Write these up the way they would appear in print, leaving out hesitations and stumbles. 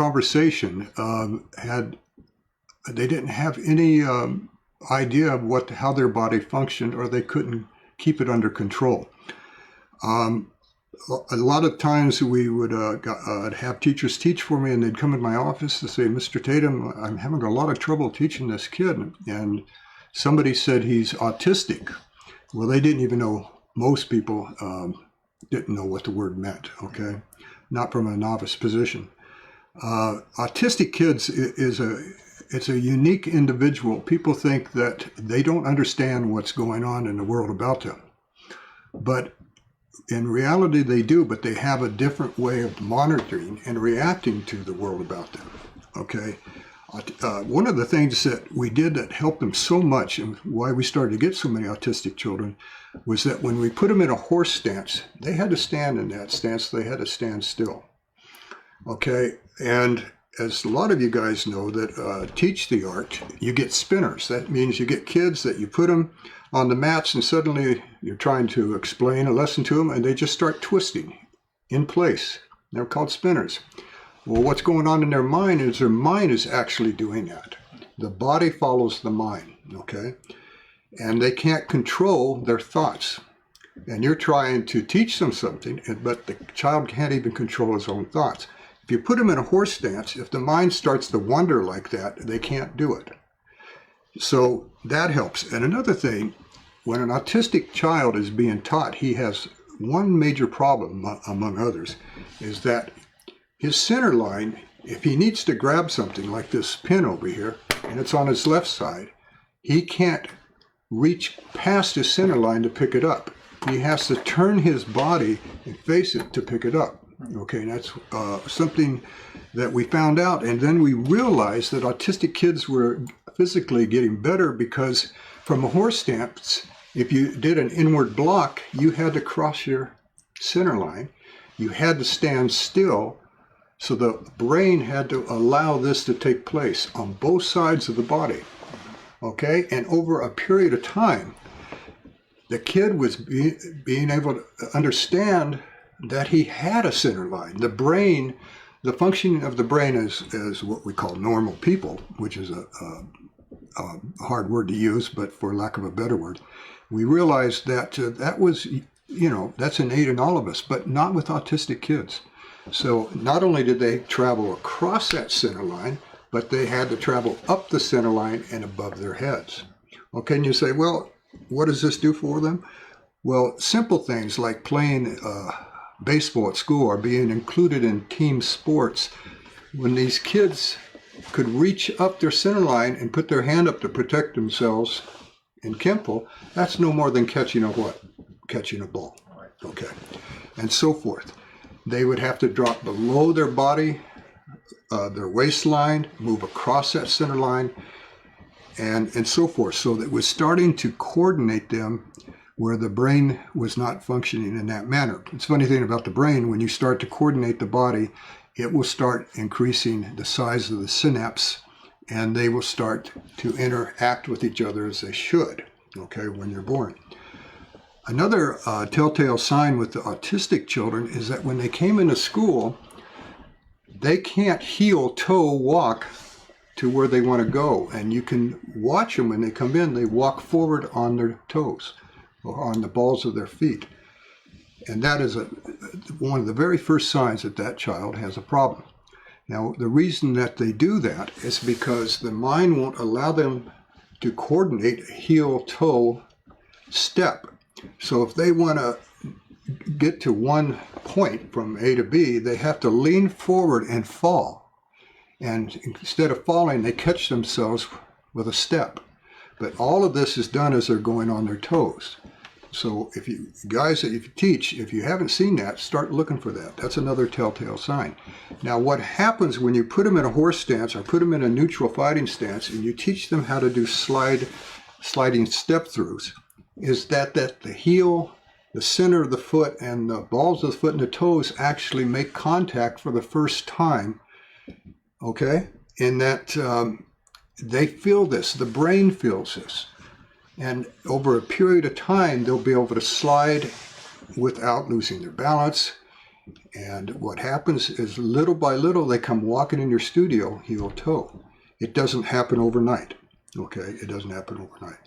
conversation they didn't have any idea of how their body functioned, or they couldn't keep it under control. A lot of times we would have teachers teach for me, and they'd come in my office to say, Mr. Tatum, I'm having a lot of trouble teaching this kid. And somebody said he's autistic. Well, they didn't even know, most people didn't know what the word meant, okay? Not from a novice position. Autistic kids it's a unique individual. People think that they don't understand what's going on in the world about them. But in reality, they do, but they have a different way of monitoring and reacting to the world about them, okay? One of the things that we did that helped them so much, and why we started to get so many autistic children, was that when we put them in a horse stance, they had to stand in that stance, they had to stand still, okay? And as a lot of you guys know that teach the art, you get spinners. That means you get kids that you put them on the mats and suddenly you're trying to explain a lesson to them and they just start twisting in place. They're called spinners. Well, what's going on in their mind is actually doing that. The body follows the mind, okay? And they can't control their thoughts. And you're trying to teach them something, but the child can't even control his own thoughts. If you put them in a horse stance, if the mind starts to wander like that, they can't do it. So that helps. And another thing, when an autistic child is being taught, he has one major problem, among others, is that his center line, if he needs to grab something like this pin over here, and it's on his left side, he can't reach past his center line to pick it up. He has to turn his body and face it to pick it up. Okay, that's something that we found out, and then we realized that autistic kids were physically getting better because from a horse stance, if you did an inward block, you had to cross your center line. You had to stand still, so the brain had to allow this to take place on both sides of the body. Okay, and over a period of time, the kid was being able to understand that he had a center line. The brain, the functioning of the brain is what we call normal people, which is a hard word to use, but for lack of a better word, we realized that that was, that's innate in all of us, but not with autistic kids. So not only did they travel across that center line, but they had to travel up the center line and above their heads. Okay, and you say, well, what does this do for them? Well, simple things like playing baseball at school or being included in team sports, when these kids could reach up their center line and put their hand up to protect themselves in Kenpo, that's no more than catching a what? Catching a ball. Okay. And so forth. They would have to drop below their body, their waistline, move across that center line, and so forth. So that was starting to coordinate them where the brain was not functioning in that manner. It's a funny thing about the brain, when you start to coordinate the body, it will start increasing the size of the synapse, and they will start to interact with each other as they should, okay, when you're born. Another telltale sign with the autistic children is that when they came into school, they can't heel-toe walk to where they want to go. And you can watch them when they come in, they walk forward on their toes or on the balls of their feet. And that is one of the very first signs that that child has a problem. Now, the reason that they do that is because the mind won't allow them to coordinate a heel-toe step. So if they want to get to one point from A to B, they have to lean forward and fall. And instead of falling, they catch themselves with a step. But all of this is done as they're going on their toes. So if you guys that you teach, if you haven't seen that, start looking for that. That's another telltale sign. Now, what happens when you put them in a horse stance or put them in a neutral fighting stance and you teach them how to do sliding step throughs, is that the heel, the center of the foot, and the balls of the foot and the toes actually make contact for the first time, okay? In that they feel this, the brain feels this. And over a period of time, they'll be able to slide without losing their balance. And what happens is little by little, they come walking in your studio heel toe. It doesn't happen overnight. Okay, it doesn't happen overnight.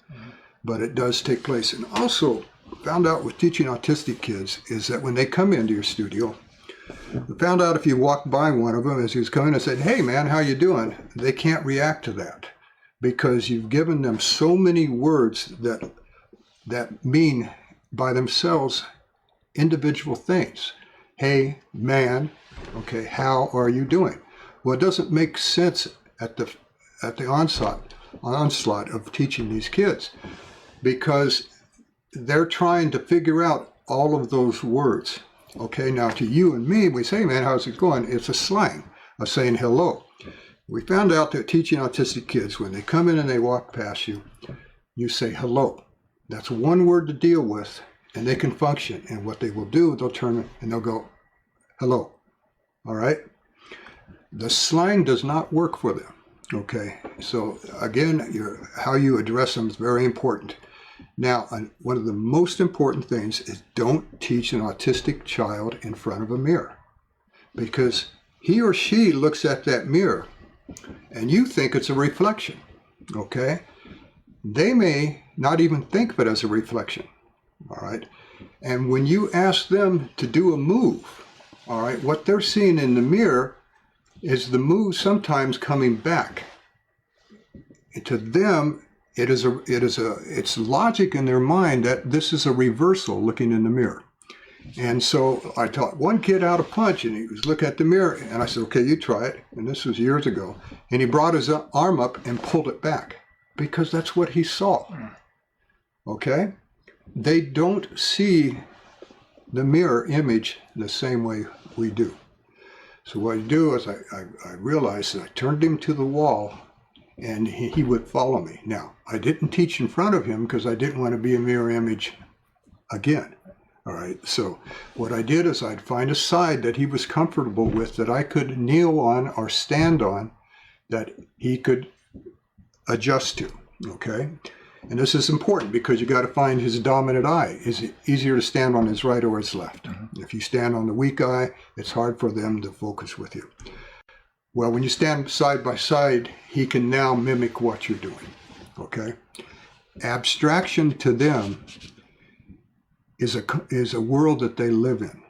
But it does take place. And also, found out with teaching autistic kids is that when they come into your studio, we found out if you walked by one of them as he was coming and said, "Hey man, how you doing?" They can't react to that because you've given them so many words that mean by themselves individual things. Hey man, okay, how are you doing? Well, it doesn't make sense at the onslaught of teaching these kids because they're trying to figure out all of those words. Okay, now to you and me, we say, man, how's it going? It's a slang of saying hello. We found out that teaching autistic kids, when they come in and they walk past you, you say hello. That's one word to deal with, and they can function. And what they will do, they'll turn and they'll go, hello. All right? The slang does not work for them. Okay, so again, how you address them is very important. Now, one of the most important things is don't teach an autistic child in front of a mirror because he or she looks at that mirror and you think it's a reflection, okay? They may not even think of it as a reflection, all right? And when you ask them to do a move, all right, what they're seeing in the mirror is the move sometimes coming back. To them, it's logic in their mind that this is a reversal looking in the mirror. And so I taught one kid how to punch, and he was looking at the mirror, and I said, okay, you try it. And this was years ago. And he brought his arm up and pulled it back because that's what he saw. Okay? They don't see the mirror image the same way we do. So what I do is I realized that I turned him to the wall and he would follow me. Now, I didn't teach in front of him because I didn't want to be a mirror image again. All right, so what I did is I'd find a side that he was comfortable with that I could kneel on or stand on that he could adjust to, okay? And this is important because you got to find his dominant eye. Is it easier to stand on his right or his left? Mm-hmm. If you stand on the weak eye, it's hard for them to focus with you. Well, when you stand side by side, he can now mimic what you're doing, okay? Abstraction to them is a world that they live in.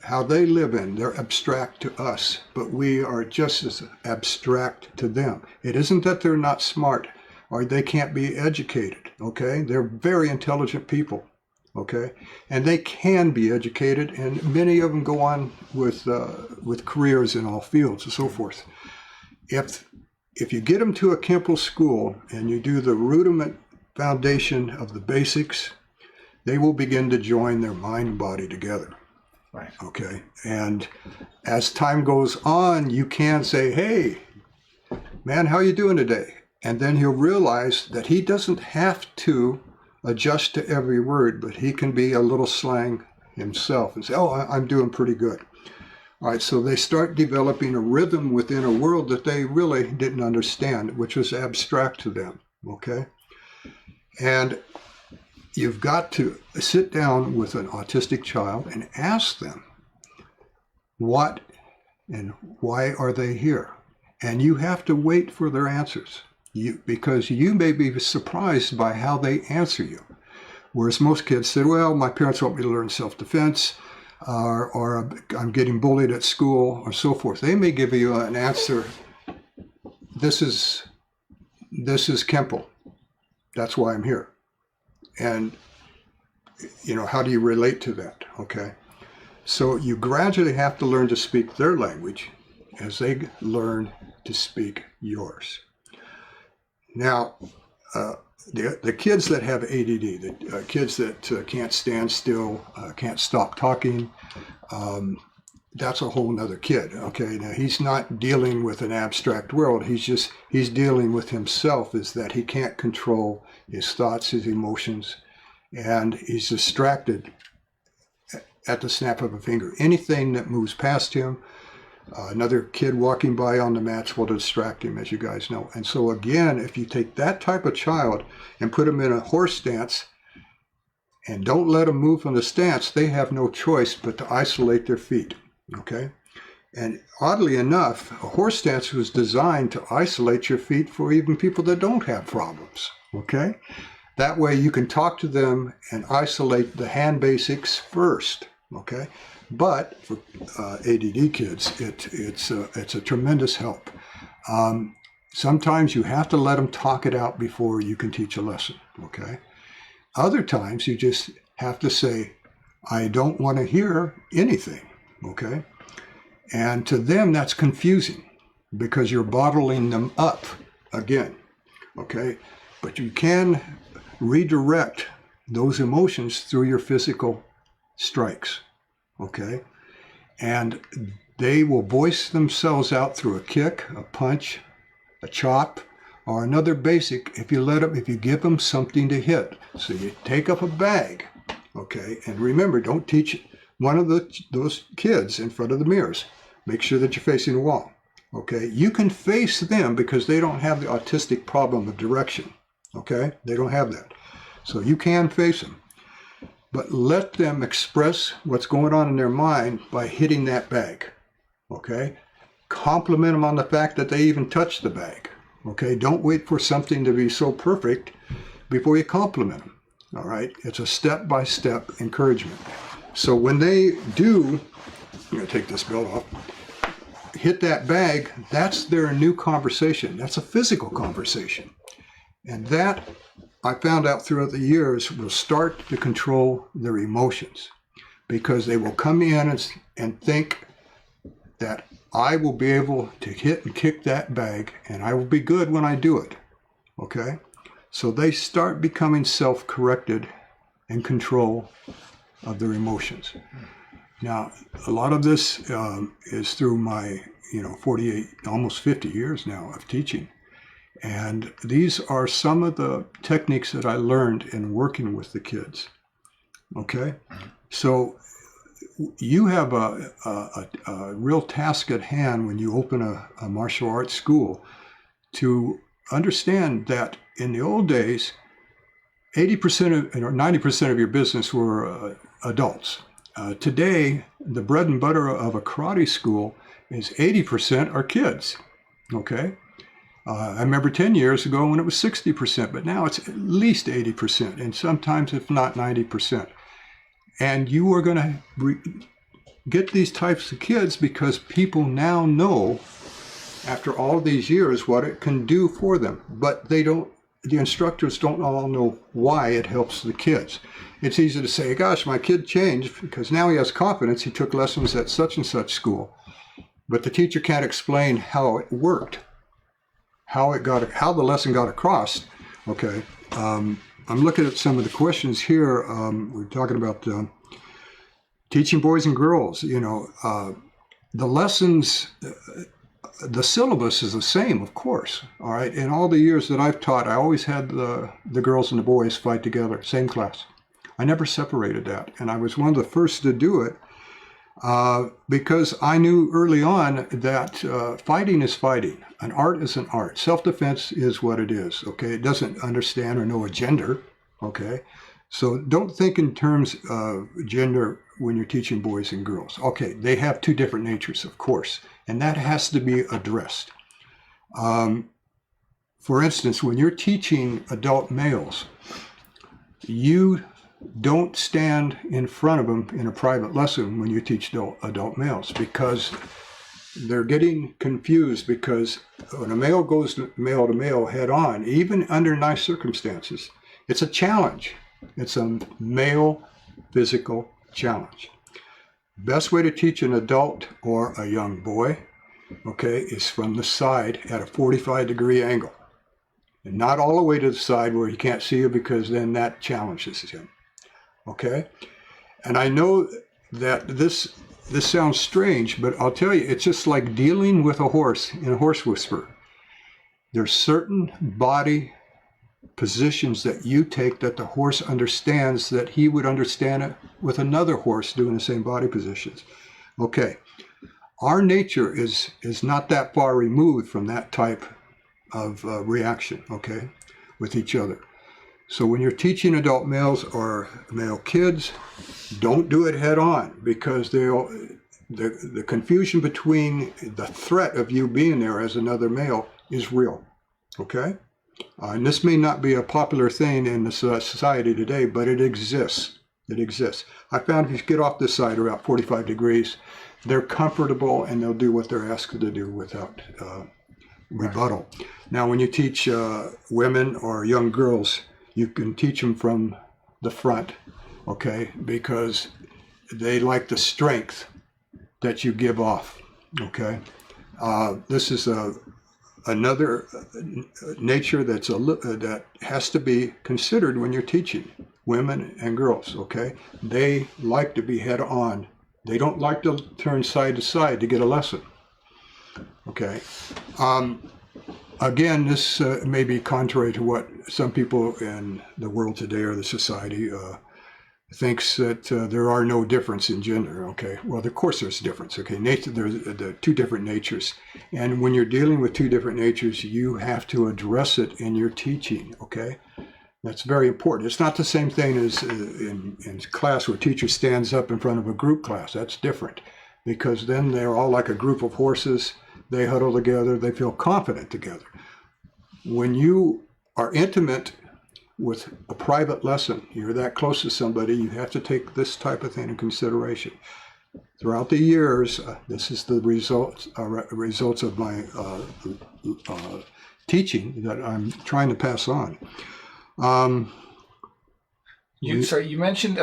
How they live in, they're abstract to us, but we are just as abstract to them. It isn't that they're not smart or they can't be educated, okay? They're very intelligent people, okay? And they can be educated, and many of them go on with careers in all fields and so forth. If you get them to a Kenpo school and you do the rudiment foundation of the basics, they will begin to join their mind and body together. Right. Okay. And as time goes on, you can say, hey, man, how you doing today? And then he'll realize that he doesn't have to adjust to every word, but he can be a little slang himself and say, oh, I'm doing pretty good. All right, so they start developing a rhythm within a world that they really didn't understand, which was abstract to them, okay? And you've got to sit down with an autistic child and ask them what and why are they here? And you have to wait for their answers because you may be surprised by how they answer you. Whereas most kids say, well, my parents want me to learn self-defense, or I'm getting bullied at school, or so forth. They may give you an answer, this is Kenpo. That's why I'm here. And, how do you relate to that, okay? So you gradually have to learn to speak their language as they learn to speak yours. Now, the kids that have ADD, the kids that can't stand still, can't stop talking, that's a whole nother kid, okay? Now, he's not dealing with an abstract world. He's dealing with himself, is that he can't control his thoughts, his emotions, and he's distracted at the snap of a finger. Anything that moves past him, another kid walking by on the mats will distract him, as you guys know. And so again, if you take that type of child and put him in a horse stance, and don't let them move from the stance. They have no choice but to isolate their feet, okay? And oddly enough, a horse stance was designed to isolate your feet for even people that don't have problems, okay? That way you can talk to them and isolate the hand basics first, okay? But for ADD kids, it's a tremendous help. Sometimes you have to let them talk it out before you can teach a lesson, okay? Other times you just have to say, I don't want to hear anything, okay? And to them, that's confusing because you're bottling them up again, okay? But you can redirect those emotions through your physical strikes, okay? And they will voice themselves out through a kick, a punch, a chop, or another basic if you give them something to hit. So you take up a bag, okay? And remember, don't teach one of those kids in front of the mirrors. Make sure that you're facing the wall, okay? You can face them because they don't have the autistic problem of direction, okay? They don't have that. So you can face them. But let them express what's going on in their mind by hitting that bag, okay? Compliment them on the fact that they even touched the bag, okay? Don't wait for something to be so perfect before you compliment them, all right? It's a step-by-step encouragement. So when they do, I'm going to take this belt off, hit that bag, that's their new conversation. That's a physical conversation. And that, I found out throughout the years, will start to control their emotions because they will come in and think that I will be able to hit and kick that bag and I will be good when I do it, okay? So they start becoming self-corrected and control of their emotions. Now, a lot of this is through my, 48, almost 50 years now of teaching. And these are some of the techniques that I learned in working with the kids. Okay? So you have a real task at hand when you open a martial arts school to understand that in the old days, 80% or 90% of your business were adults. Today, the bread and butter of a karate school is 80% are kids, okay? I remember 10 years ago when it was 60%, but now it's at least 80%, and sometimes if not 90%. And you are going to get these types of kids because people now know, after all these years, what it can do for them, but the instructors don't all know why it helps the kids. It's easy to say, gosh, my kid changed because now he has confidence. He took lessons at such and such school. But the teacher can't explain how it worked, how the lesson got across. Okay, I'm looking at some of the questions here. We're talking about teaching boys and girls. The lessons, the syllabus is the same, of course. All right, in all the years that I've taught, I always had the girls and the boys fight together, same class. I never separated that, and I was one of the first to do it because I knew early on that fighting is fighting. An art is an art. Self-defense is what it is, okay? It doesn't understand or know a gender, okay? So don't think in terms of gender when you're teaching boys and girls. Okay, they have two different natures, of course, and that has to be addressed. For instance, when you're teaching adult males, you don't stand in front of them in a private lesson when you teach adult males because they're getting confused because when a male goes male to male head on, even under nice circumstances, it's a challenge. It's a male physical challenge. Best way to teach an adult or a young boy, okay, is from the side at a 45-degree angle. And not all the way to the side where he can't see you because then that challenges him. Okay? And I know that this sounds strange, but I'll tell you, it's just like dealing with a horse in a horse whisperer. There's certain body positions that you take that the horse understands that he would understand it with another horse doing the same body positions. Okay. Our nature is not that far removed from that type of reaction, okay, with each other. So when you're teaching adult males or male kids, don't do it head on, because the confusion between the threat of you being there as another male is real, okay? And this may not be a popular thing in the society today, but it exists. It exists. I found if you get off this side around 45 degrees, they're comfortable and they'll do what they're asked to do without rebuttal. Now, when you teach women or young girls, you can teach them from the front, okay? Because they like the strength that you give off, okay? This is another nature that has to be considered when you're teaching women and girls, okay? They like to be head on. They don't like to turn side to side to get a lesson, okay? Again, this may be contrary to what some people in the world today or the society thinks, that there are no difference in gender, okay? Well, of course there's a difference, okay? There's the two different natures. And when you're dealing with two different natures, you have to address it in your teaching, okay? That's very important. It's not the same thing as in class where teacher stands up in front of a group class. That's different, because then they're all like a group of horses. They huddle together. They feel confident together. When you are intimate with a private lesson, you're that close to somebody, you have to take this type of thing in consideration. Throughout the years, this is the results of my teaching that I'm trying to pass on. You mentioned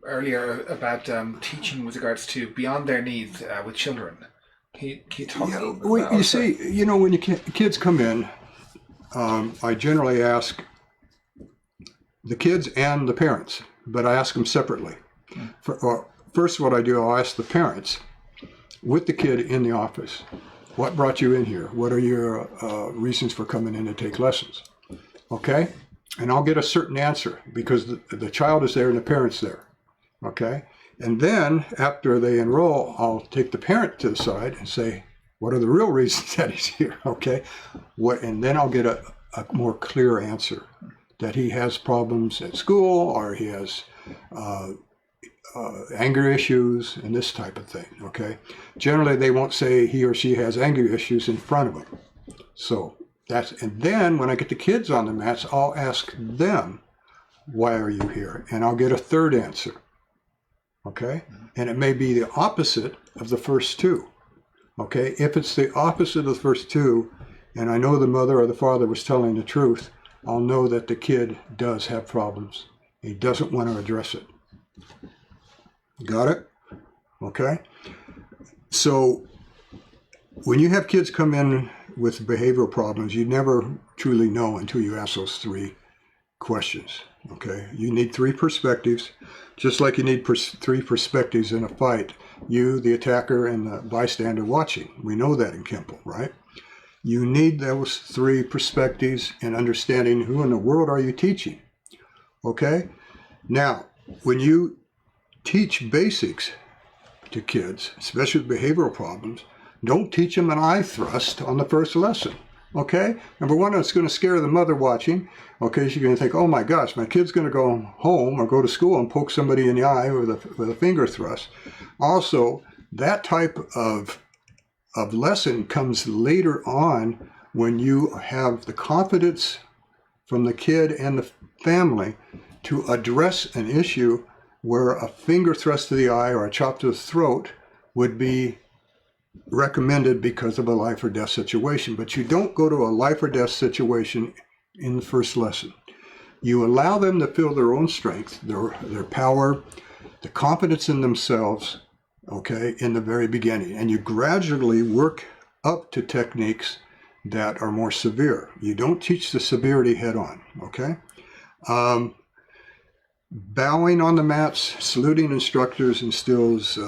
earlier about teaching with regards to beyond their needs with children. Can you talk a little bit about you see, when kids come in, I generally ask the kids and the parents, but I ask them separately. First, what I do, I'll ask the parents with the kid in the office, what brought you in here? What are your reasons for coming in to take lessons? Okay? And I'll get a certain answer, because the child is there and the parent's there. Okay? And then after they enroll, I'll take the parent to the side and say, what are the real reasons that he's here? Okay? And then I'll get a more clear answer, that he has problems at school, or he has anger issues and this type of thing, okay? Generally, they won't say he or she has anger issues in front of them. So and then when I get the kids on the mats, I'll ask them, why are you here? And I'll get a third answer, okay? And it may be the opposite of the first two, okay? If it's the opposite of the first two, and I know the mother or the father was telling the truth, I'll know that the kid does have problems. He doesn't want to address it. Got it? Okay? So when you have kids come in with behavioral problems, you never truly know until you ask those three questions. Okay? You need three perspectives, just like you need three perspectives in a fight. You, the attacker, and the bystander watching. We know that in Kenpo, right? You need those three perspectives in understanding who in the world are you teaching. Okay? Now, when you teach basics to kids, especially with behavioral problems, don't teach them an eye thrust on the first lesson. Okay? Number one, it's going to scare the mother watching. Okay, she's going to think, oh my gosh, my kid's going to go home or go to school and poke somebody in the eye with a finger thrust. Also, that type of lesson comes later on, when you have the confidence from the kid and the family to address an issue where a finger thrust to the eye or a chop to the throat would be recommended because of a life or death situation. But you don't go to a life or death situation in the first lesson. You allow them to feel their own strength, their power, the confidence in themselves, okay, in the very beginning. And you gradually work up to techniques that are more severe. You don't teach the severity head on, okay? Bowing on the mats, saluting instructors instills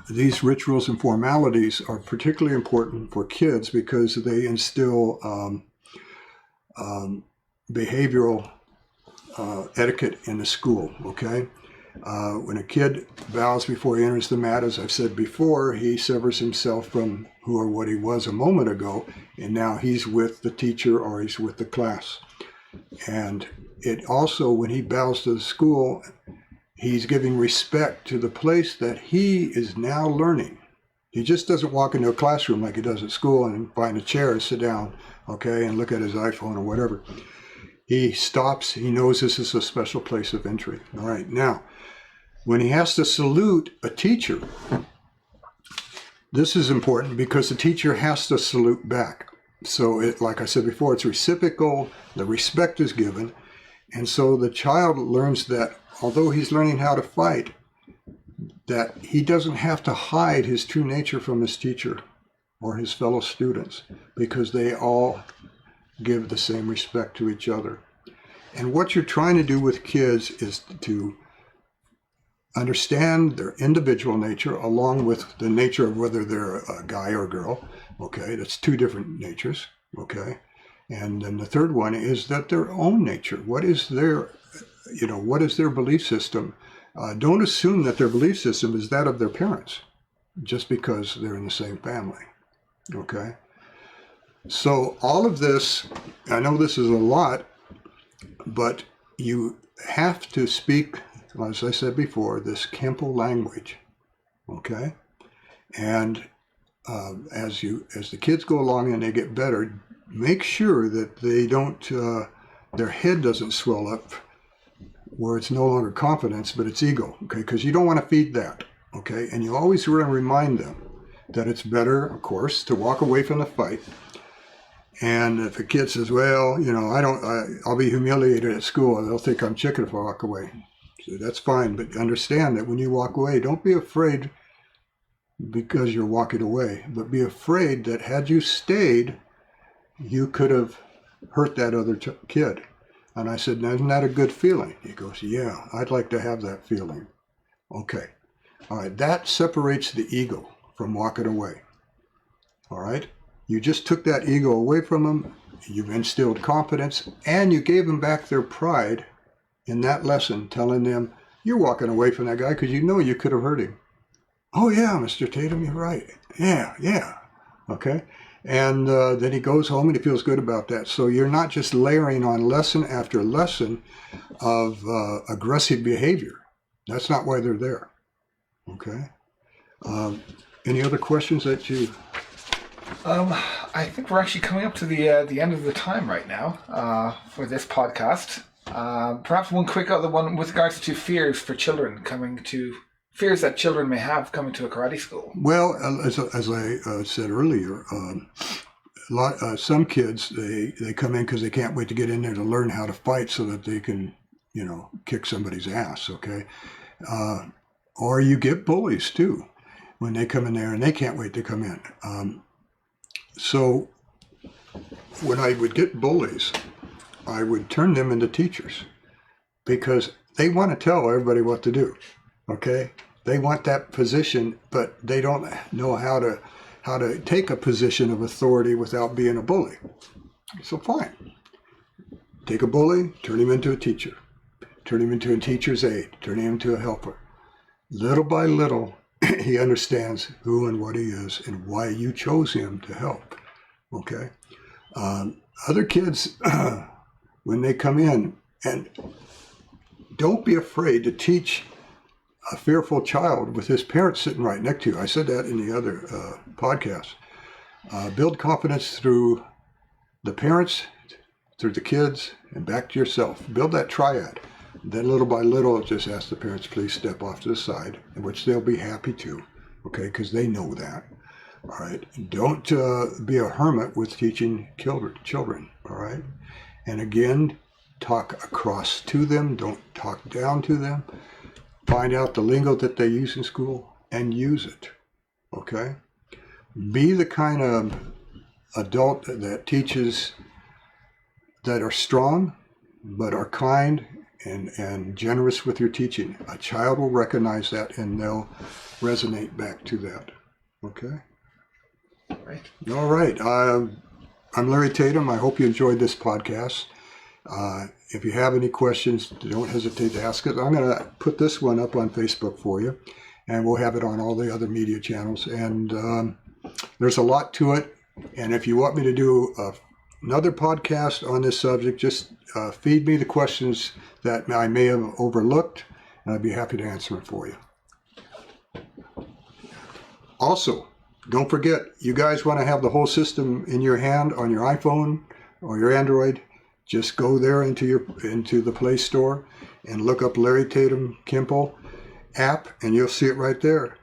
these rituals and formalities are particularly important for kids because they instill behavioral etiquette in the school, okay? When a kid bows before he enters the mat, as I've said before, he severs himself from who or what he was a moment ago, and now he's with the teacher or he's with the class. And it also, when he bows to the school, he's giving respect to the place that he is now learning. He just doesn't walk into a classroom like he does at school and find a chair and sit down, okay, and look at his iPhone or whatever. He stops. He knows this is a special place of entry. All right. Now, when he has to salute a teacher, this is important because the teacher has to salute back. So, like I said before, it's reciprocal. The respect is given. And so the child learns that although he's learning how to fight, that he doesn't have to hide his true nature from his teacher or his fellow students, because they all give the same respect to each other. And what you're trying to do with kids is to understand their individual nature along with the nature of whether they're a guy or a girl. Okay, that's two different natures. Okay, and then the third one is that their own nature. What is their belief system? Don't assume that their belief system is that of their parents just because they're in the same family. Okay, so all of this, I know this is a lot, but you have to speak, as I said before, this Kenpo language. Okay, and as the kids go along and they get better, make sure that they don't, their head doesn't swell up where it's no longer confidence, but it's ego, okay? Because you don't want to feed that, okay? And you always want to remind them that it's better, of course, to walk away from the fight. And if a kid says, well, I'll be humiliated at school, they'll think I'm chicken if I walk away. So that's fine, but understand that when you walk away, don't be afraid because you're walking away, but be afraid that had you stayed, you could have hurt that other kid. And I said, now, isn't that a good feeling? He goes, yeah, I'd like to have that feeling. Okay. All right. That separates the ego from walking away. All right. You just took that ego away from them. You've instilled confidence, and you gave them back their pride in that lesson, telling them you're walking away from that guy because you know you could have hurt him. Oh, yeah, Mr. Tatum, you're right. Yeah. Okay. And then he goes home and he feels good about that. So you're not just layering on lesson after lesson of aggressive behavior. That's not why they're there. Okay. Any other questions that you? I think we're actually coming up to the end of the time right now for this podcast. Perhaps one quick other one with regards to fears for children fears that children may have coming to a karate school. Well, as I said earlier, some kids, they come in because they can't wait to get in there to learn how to fight so that they can, kick somebody's ass, okay? Or you get bullies, too, when they come in there and they can't wait to come in. So when I would get bullies, I would turn them into teachers because they want to tell everybody what to do. Okay, they want that position, but they don't know how to take a position of authority without being a bully. So fine, take a bully, turn him into a teacher, turn him into a teacher's aide, turn him into a helper. Little by little, he understands who and what he is and why you chose him to help. Okay, other kids, when they come in, and don't be afraid to teach a fearful child with his parents sitting right next to you. I said that in the other podcast. Build confidence through the parents, through the kids, and back to yourself. Build that triad. Then little by little, just ask the parents, please step off to the side, which they'll be happy to, okay, because they know that. All right. Don't be a hermit with teaching children, all right? And again, talk across to them. Don't talk down to them. Find out the lingo that they use in school and use it, okay? Be the kind of adult that teaches, that are strong, but are kind and generous with your teaching. A child will recognize that and they'll resonate back to that, okay? Right. All right. I'm Larry Tatum. I hope you enjoyed this podcast. If you have any questions, don't hesitate to ask it. I'm going to put this one up on Facebook for you, and we'll have it on all the other media channels. And there's a lot to it. And if you want me to do another podcast on this subject, just feed me the questions that I may have overlooked, and I'd be happy to answer it for you. Also, don't forget, you guys want to have the whole system in your hand on your iPhone or your Android, just go there into the Play Store and look up Larry Tatum Kenpo app, and you'll see it right there.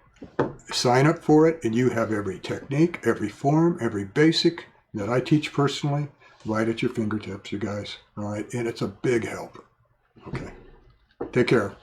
Sign up for it, and you have every technique, every form, every basic that I teach personally right at your fingertips, you guys. All right, and it's a big help. Okay, take care.